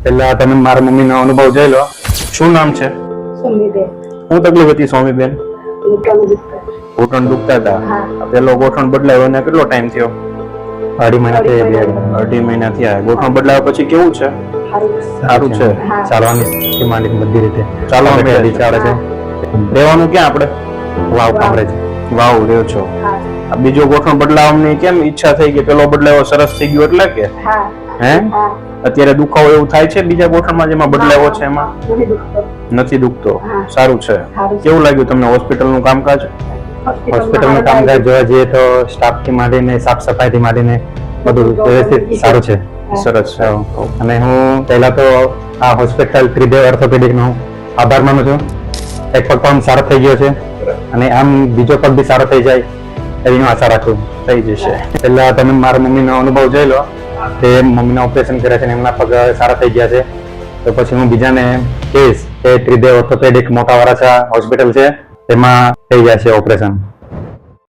પેલા તમે મારા મમ્મીનો અનુભવ જોઈ લો. શું નામ છે? સ્વામીબેન. શું તકલીફ હતી સ્વામીબેન? ઘૂંટણ દુખતા. ઘૂંટણ દુખતા હતા. હા. પેલો ગોઠણ બદલાયો અને કેટલો ટાઈમ થયો? 2.5 મહિના થઈ ગયા. 2.5 મહિના થયા. ગોઠણ બદલાયા પછી કેવું છે? સારું છે. હા. ચાલવાની માંડીને બધી રીતે ચાલવાનું ચાલે બધી ચાલે છે. રહેવાનું ક્યાં આપણે? વાવ કામરેજ. વાવ રહ્યો છો. હા. આ બીજો ગોઠણ બદલાવવાની કેમ ઈચ્છા થઈ કે પેલો બદલાયો સરસ થઈ ગયો એટલે કે હા. હે હા. અત્યારે દુખાવો એવું થાય છે બીજા ગોઠણમાં જેમાં બદલાવો છે એમાં? નથી દુખતો. નથી દુખતો. હા. સારું છે. સારું છે. કેવું લાગ્યું તમને હોસ્પિટલનું કામકાજ? હોસ્પિટલનું કામકાજ જોવા જઈએ તો સ્ટાફથી માંડીને સાફ સફાઈથી માંડીને બધું વ્યવસ્થિત સારું છે. સરસ છે. અને હું પહેલા તો આ હોસ્પિટલ ત્રિદેવ ઓર્થોપેડિકનો આભાર માનું છું. એક પગ પણ સારો થઈ ગયો છે અને આમ બીજો પગ બી સારો થઈ જાય એવી હું આશા રાખું. થઈ જશે. પહેલા તમે મારા મમ્મીનો અનુભવ જોઈ લો. તે મમ્મીના ઓપરેશન કર્યા છે અને એમના પગ સારા થઈ ગયા છે. તો પછી હું બીજાને કહીશ કે ત્રિદેવ ઓર્થોપેડિક મોટા વરાછા હોસ્પિટલ છે તેમાં થઈ જાય છે ઓપરેશન.